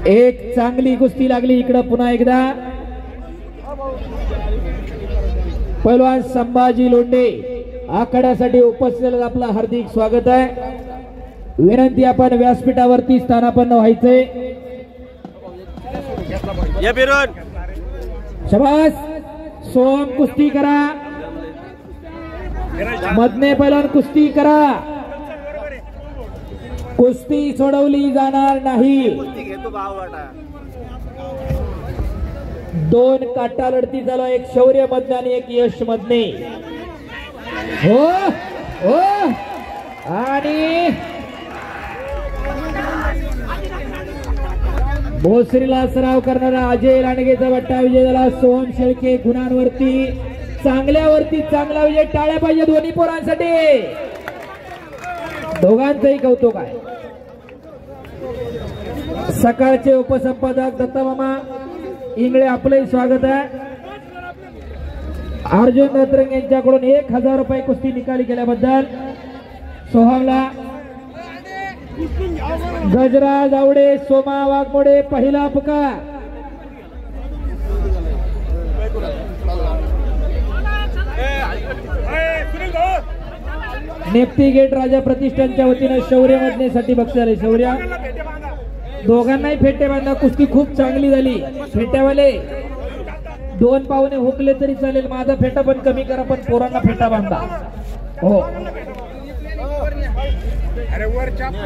एक चांगली कुस्ती लागली इकडं पुन्हा एकदा. पैलवान संभाजी लोंढे आखाड्यासाठी उपस्थित आपलं हार्दिक स्वागत आहे. विनंती आपण व्यासपीठावरती स्थानापन्न व्हायचंय. शाबास. सोम कुस्ती करा. मधने पैलवान कुस्ती करा. कुस्ती सोडवली जाणार नाही. दोन काटा लढती चालू. एक शौर्य मधने आणि एक यश मधने. हो हो. आणि भोसरीला सराव करणारा अजय लांडगेचा बट्टा विजय झाला. सोहम शेळके गुणांवरती चांगल्यावरती चांगला विजय. टाळ्या पाहिजे दोन्ही पोरांसाठी. दोघांचंही कौतुक आहे. सकाळचे उपसंपादक दत्तामामा इंगळे आपले स्वागत आहे. अर्जुन रत्रंग यांच्याकडून 1000 रुपये कुस्ती निकाली केल्याबद्दल. सोहमला गजराज आवडे, सोमा वाघमोडे पहिला पुकार. नेप्ती गेट राजा प्रतिष्ठानच्या वतीने शौर्य मधनेसाठी बक्षीस आले. शौर्य दोघांनाही फेटे बांधा. कुस्ती खूप चांगली झाली. फेट्यावाले 2 पावणे हुकले तरी चालेल. माझा फेटा पण कमी करा, पण पोरांना फेटा बांधा. हो.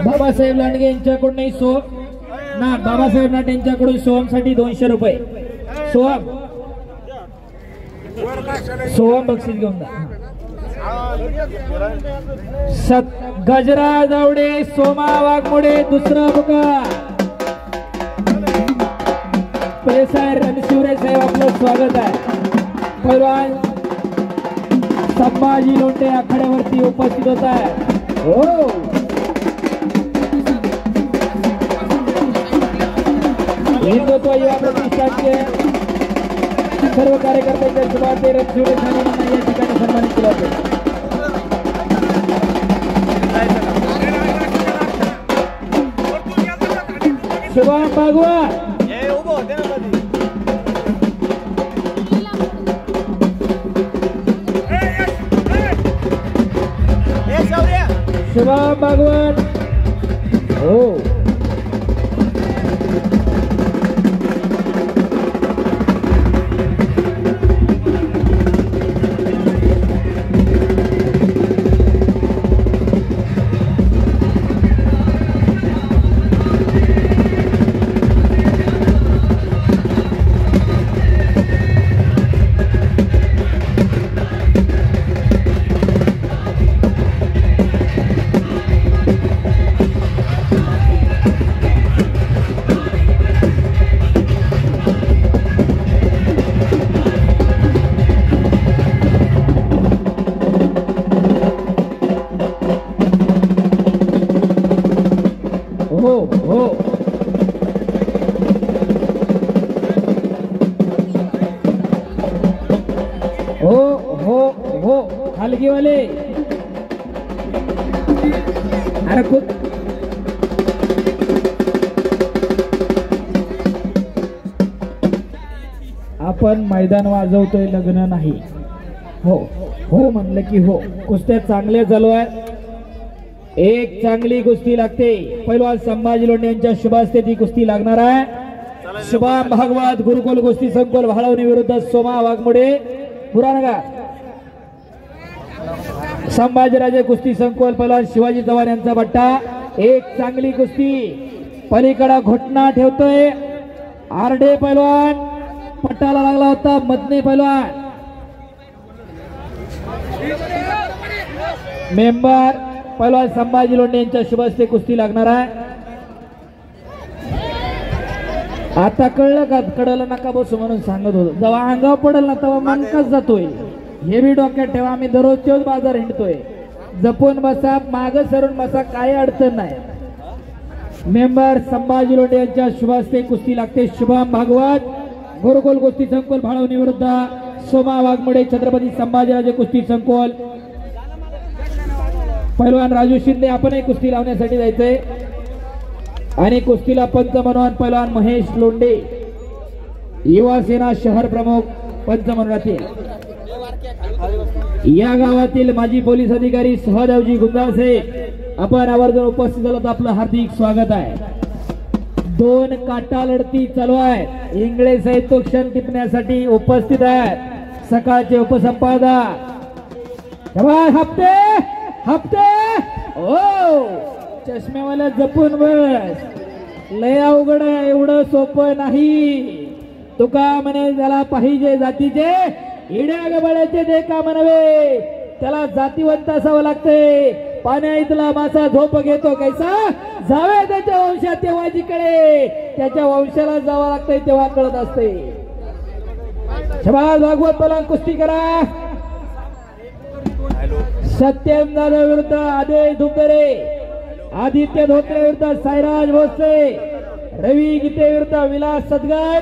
बाबासाहेब लांडगे यांच्याकडून बाबासाहेब नाट यांच्याकडून सोहमसाठी 200 रुपये. सोहम बक्षीस घेऊन जा. गजराज आवडे, सोमा वाघमोडे दुसरा पुकार. प्रेसाहेब रणशिवरे साहेब आपलं स्वागत आहे. पैलवान संभाजी लोंढे आखाड्यावरती उपस्थित होत आहे. हो. हिंदुत्व युवा प्रतिष्ठानचे सर्व कार्यकर्त्यांच्या शुभार्थे रणशिवरे साहेबांना या ठिकाणी सन्मानित केलं होतं. शुभम भागवत शुभम भागवत. हो. हलगीवाले. अरे खूप आपण मैदान वाजवतोय, लग्न नाही. हो हो म्हणलं की हो. कुस्त्या चांगल्या चालू आहेत. एक चांगली कुस्ती लागते. पैलवान संभाजी लोंढे यांच्या शुभास्ते ती कुस्ती लागणार आहे. शुभम भागवत गुरुकुल कुस्ती संकुल भाळवणी विरुद्ध सोमा वाघमोडे पुराणगार. संभाजीराजे कुस्ती संकुल पैलवान शिवाजी चव्हाण यांचा बट्टा. एक चांगली कुस्ती. पलीकडा घोटणा ठेवतोय आरडे पैलवान. पट्टाला लागला होता मधने पैलवान. मेंबर पैलवान संभाजी लोंढे यांच्या शुभस्ते कुस्ती लागणार आहे. आता कळलं का? कडला नका बसू म्हणून सांगत होतो. जेव्हा अंगावर पडल ना तेव्हा मनकाच जातोय. हे बी डोक्यात ठेवा. आम्ही दररोज तोच बाजार हिंडतोय. जपून बसा, माग सरून बसा, काही अडचण नाही. मेंबर संभाजी लोंढे यांच्या शुभास्ते कुस्ती लागते. शुभम भागवत गुरुकुल कुस्ती संकुल भाळवणी विरुद्ध सोमा वाघमोडे छत्रपती संभाजीराजे कुस्ती संकुल. पैलवान राजू शिंदे आपणही कुस्ती लावण्यासाठी जायचंय आणि कुस्तीला पंच म्हणून पैलवान महेश लोंढे युवा सेना शहर प्रमुख पंच म्हणून राहतील. या गावातील माजी पोलीस अधिकारी सहदेवजी गुंजाळसे आपण आवर्जून उपस्थित झालात, आपलं हार्दिक स्वागत आहे. 2 काटा लढती चालू आहेत. इंगळे साहेब तो क्षण टिपण्यासाठी उपस्थित आहेत. सकाळचे उपसंपादक हप्ते हप्ते ओ चष्म्यावाल्या जपून बस, लय अवघड आहे, एवढं सोपं नाही. तुका म्हणे त्याला पाहिजे जातीचे इड्या गबाळ्याचे दे का म्हणवे, त्याला जातीवंत असावं लागते. पाण्या इथला मासा झोप घेतो कैसा, जावे त्याच्या वंशात तेव्हा जिकडे, त्याच्या वंशाला जावं लागतंय तेव्हा कळत असते. शबाज भागवत पलंग कुस्ती करा. सत्यम जाधव विरुद्ध आदेश धुंबरे, आदित्य धोत्रे विरुद्ध साईराज भोसले, रवी गीते विरुद्ध विलास सदगर,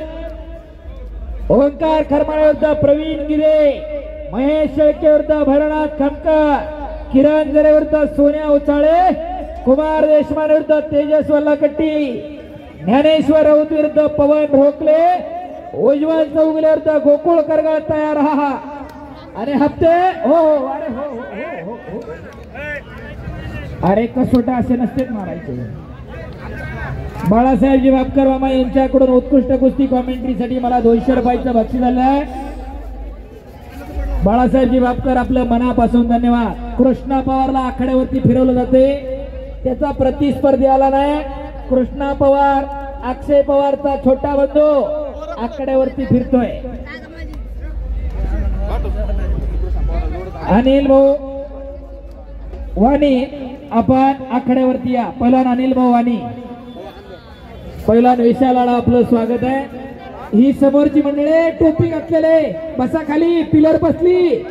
ओंकार खरमाळे विरुद्ध प्रवीण गिरे, महेश शेळके विरुद्ध भैरवनाथ खमकर, किरण जरे विरुद्ध सोन्या उचाळे, कुमार देशमान विरुद्ध तेजस वल्लाकट्टी, ज्ञानेश्वर राऊत विरुद्ध पवन ढोकले, उज्ज्वल चौगुले विरुद्ध गोकुळ करगळ तयार हा. आणि हप्ते हो अरे हो हो हो अरे कसोटा असे नसतेच मारायचे. बाळासाहेबजी बापकर मामा यांच्याकडून उत्कृष्ट कुस्ती कॉमेंट्रीसाठी मला 200 रुपयाचं बक्षीस झालंय. बाळासाहेबजी बापकर आपलं मनापासून धन्यवाद. कृष्णा पवारला आखाड्यावरती फिरवलं जाते, त्याचा प्रतिस्पर्धी आला नाही. कृष्णा पवार अक्षय पवारचा छोटा बंधू आखाड्यावरती फिरतोय. अनिल भाऊ वाणी आपण आखाड्यावरती या. पैलवान अनिल भाऊ वाणी, पैलवान विशालाला आपलं स्वागत आहे. ही समोरची मंडळी टोपी घातलेले, बसा खाली, पिलर बसली,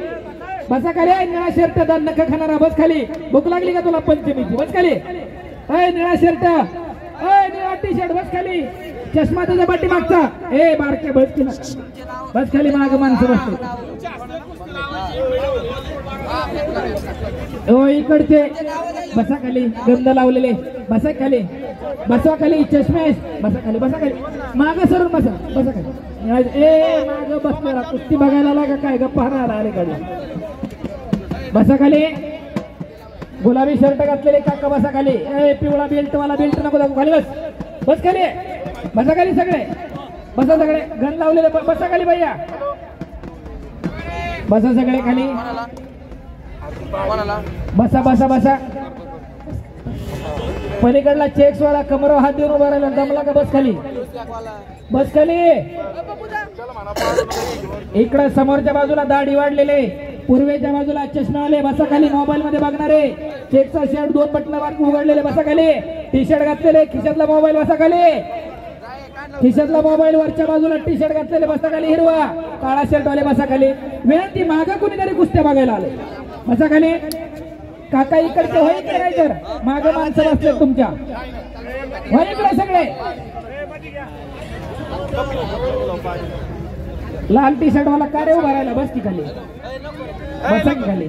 बसा खाली. निळा शर्ट नख खाणारा बस खाली. भूक लागली का तुला पंचमीची, बस खाली. निळा शर्ट निळा टी शर्ट बस खाली. चष्मा तुझ्या पाठी मागचा, ए बारके बस की बस खाली. माग माणसं बसते इकडचे, बसा खाली. गंध लावलेले, बसा खाली, बसवा खाली. चष्मेश बसा खाली, बसा खाली. माग सरून बसा, बसा खाली. ए माग बसणार कुस्ती बघायला लागा काय गप्पा राहिला अलीकडे. बसा खाली. गुलाबी शर्ट घातलेले काका बसा खाली. ए पिवळा बेल्ट वाला बेल्ट नको दाखवू, खाली बस, बस खाली, बसा खाली. सगळे बसा, सगळे गण लावलेले बसा खाली. भैया बसा सगळे खाली. बसा बसा बसा. पलीकडला चेक्स वाला कमरावर हात देऊन उभा राहिला, दमला का बस खाली, बस खाली. इकडं समोरच्या बाजूला दाढी वाढलेले, पूर्वेच्या बाजूला चष्मावाले बसा खाली. मोबाईल मध्ये बघणारे, चेकचा शर्ट 2 बटन उघडलेले बसा खाली. टी शर्ट घातलेले, खिशातला मोबाईल बसा खाली. खिशातला मोबाईल वरच्या बाजूला टी शर्ट घातलेले बसा खाली. हिरवा काळा शर्ट वाले बसा खाली. विनंती, मागं कुणीतरी कुस्त्या बघायला आले, बसा खाली. काका इकडचे होय की नाही, तर माग माणसं बसले तुमच्या, होय इकडे सगळे. लाल टी शर्ट वाला का रे उभा राहिला, बस की खाली, बसा की खाली.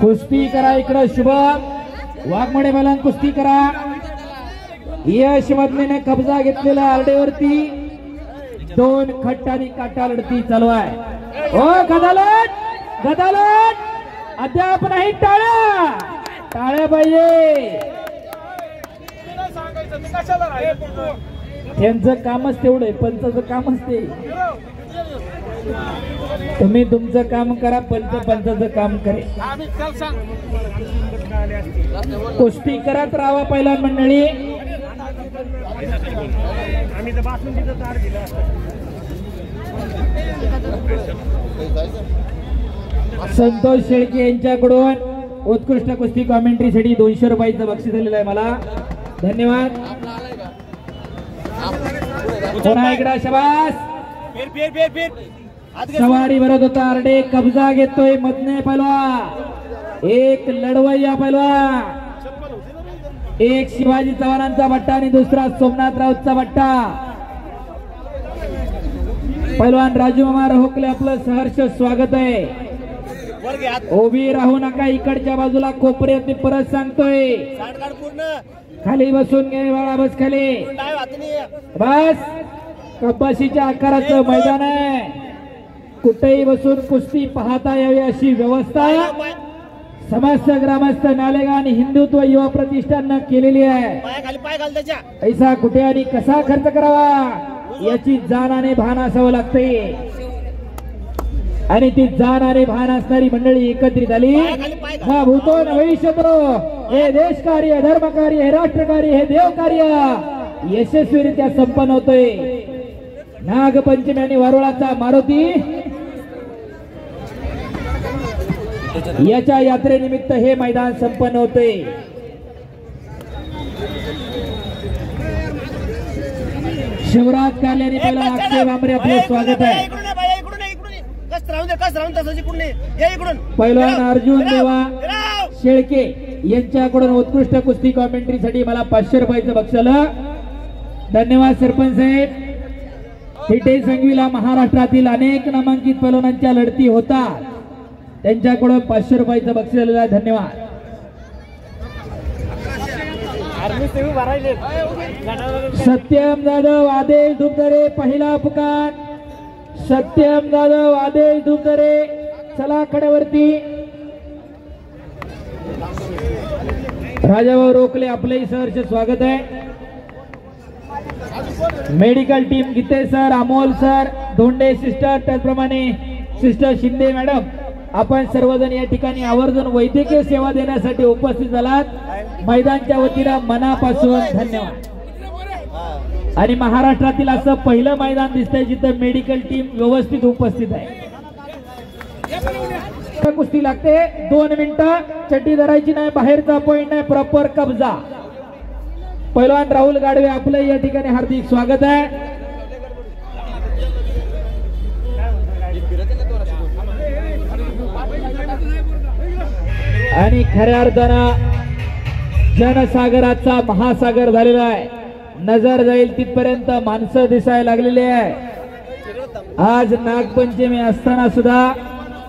कुस्ती करा इकडं. शुभ वाघमोडे मला कुस्ती करा. यश मधलेने कब्जा घेतलेला आरडेवरती 2 खट आणि काटा लढती चालू आहे. ओ गदालट गदालट अद्याप नाही. टाळ्या टाळ्या पाहिजे. त्यांचं कामच तेवढं, पंचाचं कामच ते. तुम्ही तुमचं काम करा, पंचाचं काम करे. कुस्ती करत राहा पहिला मंडळी. संतोष शेळके यांच्याकडून उत्कृष्ट कुस्ती कॉमेंट्रीसाठी 200 रुपयाचं बक्षीस दिलेलं आहे मला, धन्यवाद. पुन्हा एकदा शबास. सवारी भरत होता आरडे, कब्जा घेतोय मधने पैलवान, एक लढवय्या पैलवान. एक शिवाजी चव्हाणांचा बट्टा आणि दुसरा सोमनाथ राऊतचा बट्टा. पैलवान राजू मामा रोहकले आपलं सहर्ष स्वागत आहे. उभी राहू नका, इकडच्या बाजूला कोपऱ्यात मी परत सांगतोय. खाली बसून घे बाळा, बस खाली बस. कपाशीच्या आकाराचं मैदान आहे, कुठेही बसून कुस्ती पाहता यावी अशी व्यवस्था समस्त ग्रामस्थ नालेगाव आणि हिंदुत्व युवा प्रतिष्ठाननं केलेली आहे. पैसा कुठे आणि कसा खर्च करावा याची जाण आणि भान असावं लागते, आणि ती जाण आणि भान असणारी मंडळी एकत्रित आली. हा भूतो न भविष्यतो, हे देश कार्य, धर्म कार्य, हे राष्ट्र कार्य, हे देव कार्य यशस्वीरित्या संपन्न होतोय. नागपंचमी आणि वारुळाचा मारुती याच्या यात्रेनिमित्त हे मैदान संपन्न होते. शिवराज कार्याने पहिला अक्षय भांबरे आपलं स्वागत आहे. पैलवान अर्जुन देवा शेळके यांच्याकडून उत्कृष्ट कुस्ती कॉमेंट्रीसाठी मला 500 रुपयाचं बक्षीस. धन्यवाद सरपंच साहेब. थिटे संघवीला महाराष्ट्रातील अनेक नामांकित पैलवानांच्या लढती होतात, त्यांच्याकडून 500 रुपयाचं बक्षीस दिलेलं आहे. धन्यवाद. सत्यम जाधव आदेश दुबदरे पहिला पुकार. सत्यम जाधव आदेश दुबदरे चला कड्यावरती. राजाभाऊ रोकले आपलंही सहर्ष स्वागत आहे. मेडिकल टीम गीते सर, अमोल सर, धोंडे सिस्टर, त्याचप्रमाणे सिस्टर शिंदे मॅडम, आपण सर्वजण या ठिकाणी आवर्जून वैद्यकीय सेवा देण्यासाठी उपस्थित झालात. मैदानच्या वतीनं मनापासून धन्यवाद. आणि महाराष्ट्रातील असं पहिलं मैदान दिसतंय जिथं मेडिकल टीम व्यवस्थित उपस्थित आहे. कुस्ती लागते 2 मिनिटं, चड्डी धरायची नाही, बाहेरचा पॉइंट नाही, प्रॉपर कब्जा. पैलवान राहुल गाडवे आपलं या ठिकाणी हार्दिक स्वागत आहे. आणि खऱ्या अर्थानं जनसागराचा महासागर झालेला आहे. नजर जाईल तिथपर्यंत माणसं दिसायला लागलेली आहे. आज नागपंचमी असताना सुद्धा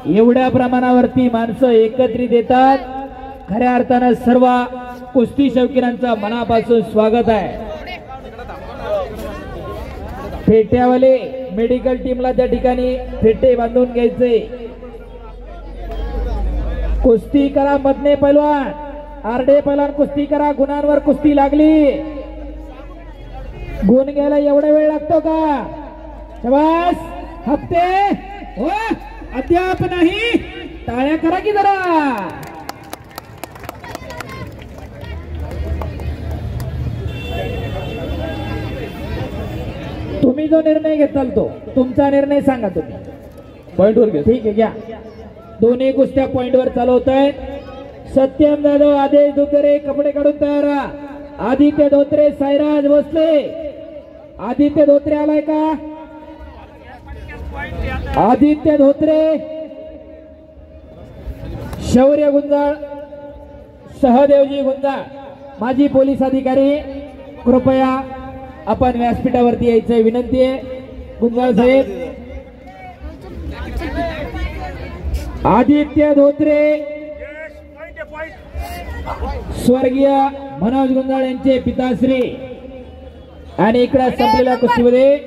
एवढ्या प्रमाणावरती माणसं एकत्रित येतात. खऱ्या अर्थानं सर्व कुस्ती शौकीनांचं मनापासून स्वागत आहे. फेट्यावाले मेडिकल टीमला त्या ठिकाणी फेटे बांधून घ्यायचे. कुस्ती करा मधने पैलवान, आरडे पैलवान कुस्ती करा. गुणांवर कुस्ती लागली, गुण घ्यायला एवढा वेळ लागतो का? शाबास. हप्ते हो अद्याप नाही, टाळ्या करा की जरा. तुम्ही जो निर्णय घेताल तो तुमचा निर्णय सांगा. तुम्ही पॉइंटवर घ्या. ठीक आहे, घ्या. दोन्ही कुस्त्या पॉइंटवर चालवत आहेत. सत्यम जाधव आदेश दुबदरे कपडे काढून तयार. आदित्य धोत्रे, साईराज भोसले. आदित्य धोत्रे आलाय का? आदित्य धोत्रे, शौर्य गुंजाळ, सहदेवजी गुंजाळ, माजी पोलीस अधिकारी, कृपया आपण व्यासपीठावरती यायचं विनंती आहे. गुंजाळ साहेब. आदित्य धोत्रे स्वर्गीय मनोज गुंजाळ यांचे पिताश्री. आणि इकडे संपलेल्या कुस्तीमध्ये